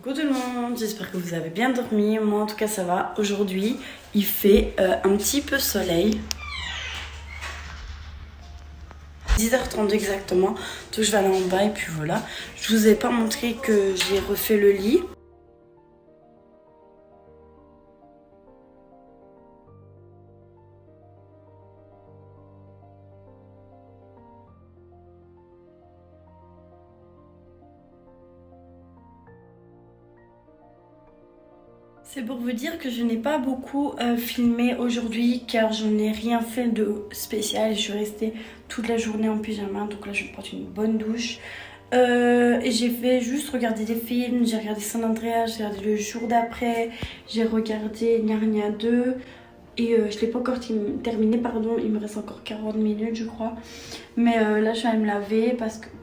Coucou tout le monde, j'espère que vous avez bien dormi. Moi en tout cas ça va. Aujourd'hui il fait un petit peu soleil. 10h32 exactement. Donc je vais aller en bas et puis voilà. Je vous ai pas montré que j'ai refait le lit. C'est pour vous dire que je n'ai pas beaucoup filmé aujourd'hui car je n'ai rien fait de spécial. Je suis restée toute la journée en pyjama, donc là je vais prendre une bonne douche. Et j'ai fait juste regarder des films, j'ai regardé San Andreas, j'ai regardé le jour d'après, j'ai regardé Narnia 2 et je ne l'ai pas encore terminé, pardon, il me reste encore 40 minutes je crois. Mais là je vais aller me laver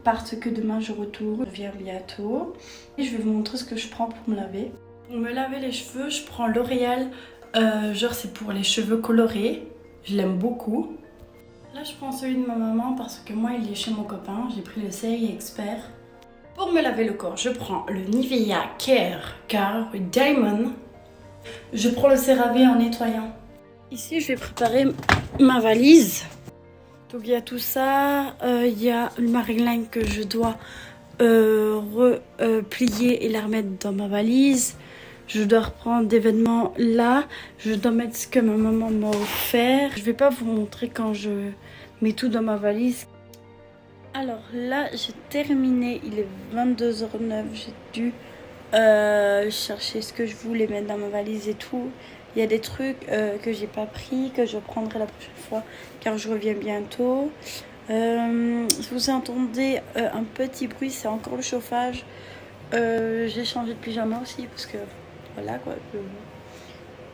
parce que demain je retourne, je viens bientôt. Et je vais vous montrer ce que je prends pour me laver. Pour me laver les cheveux, je prends L'Oréal, genre c'est pour les cheveux colorés, je l'aime beaucoup. Là je prends celui de ma maman parce que moi il est chez mon copain, j'ai pris le Serie Expert. Pour me laver le corps, je prends le Nivea Care Diamond. Je prends le CeraVe en nettoyant. Ici je vais préparer ma valise. Donc il y a tout ça, il y a ma ragline que je dois replier et la remettre dans ma valise. Je dois reprendre des vêtements là. Je dois mettre ce que ma maman m'a offert. Je vais pas vous montrer quand je mets tout dans ma valise. Alors là, j'ai terminé. Il est 22h09. J'ai dû chercher ce que je voulais mettre dans ma valise et tout. Il y a des trucs que j'ai pas pris, que je prendrai la prochaine fois car je reviens bientôt. Si vous entendez un petit bruit, c'est encore le chauffage. J'ai changé de pyjama aussi parce que voilà quoi,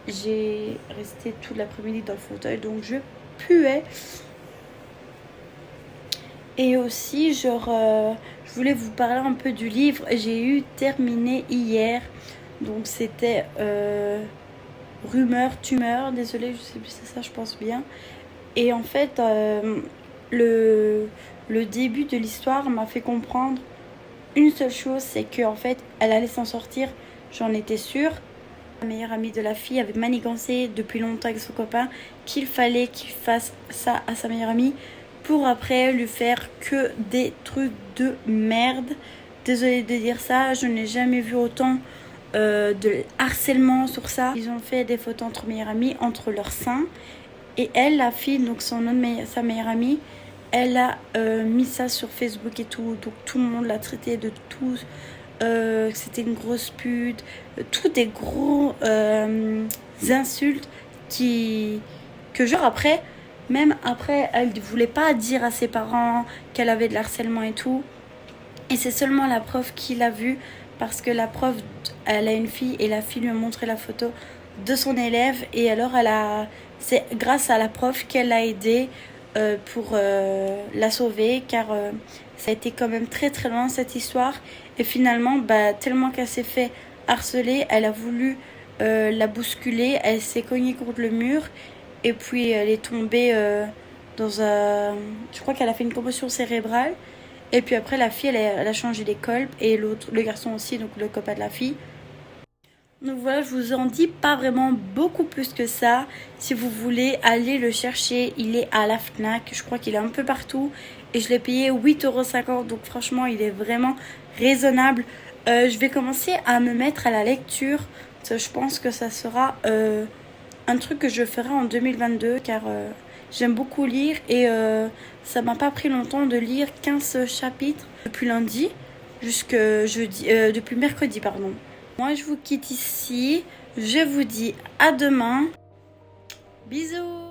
j'ai resté toute l'après-midi dans le fauteuil donc je puais. Et aussi genre je voulais vous parler un peu du livre. J'ai terminé hier, donc c'était Rumeur Tumeur, désolée, je sais plus si c'est ça, je pense bien. Et en fait le début de l'histoire m'a fait comprendre une seule chose, c'est qu'en fait elle allait s'en sortir, j'en étais sûre. La meilleure amie de la fille avait manigancé depuis longtemps avec son copain qu'il fallait qu'il fasse ça à sa meilleure amie pour après lui faire que des trucs de merde. Désolée de dire ça, je n'ai jamais vu autant de harcèlement sur ça. Ils ont fait des photos entre meilleures amies, entre leurs seins. Et elle, la fille, donc sa meilleure amie, elle a mis ça sur Facebook et tout. Donc tout le monde l'a traité de tout. C'était une grosse pute. Tout des gros insultes que genre après, même après, elle ne voulait pas dire à ses parents qu'elle avait de l'harcèlement et tout. Et c'est seulement la prof qui l'a vu parce que la prof, elle a une fille et la fille lui a montré la photo de son élève. Et alors, c'est grâce à la prof qu'elle a aidé pour la sauver car ça a été quand même très très loin cette histoire. Et finalement, tellement qu'elle s'est fait harceler, elle a voulu la bousculer, elle s'est cognée contre le mur et puis elle est tombée dans un... Je crois qu'elle a fait une commotion cérébrale. Et puis après, la fille, elle a changé d'école et le garçon aussi, donc le copain de la fille. Donc voilà, je vous en dis pas vraiment beaucoup plus que ça. Si vous voulez aller le chercher, il est à la Fnac. Je crois qu'il est un peu partout. Et je l'ai payé 8,50 €. Donc franchement, il est vraiment raisonnable. Je vais commencer à me mettre à la lecture. Je pense que ça sera un truc que je ferai en 2022. Car j'aime beaucoup lire. Et ça m'a pas pris longtemps de lire 15 chapitres depuis lundi jusqu'à jeudi. Depuis mercredi, pardon. Moi, je vous quitte ici. Je vous dis à demain. Bisous!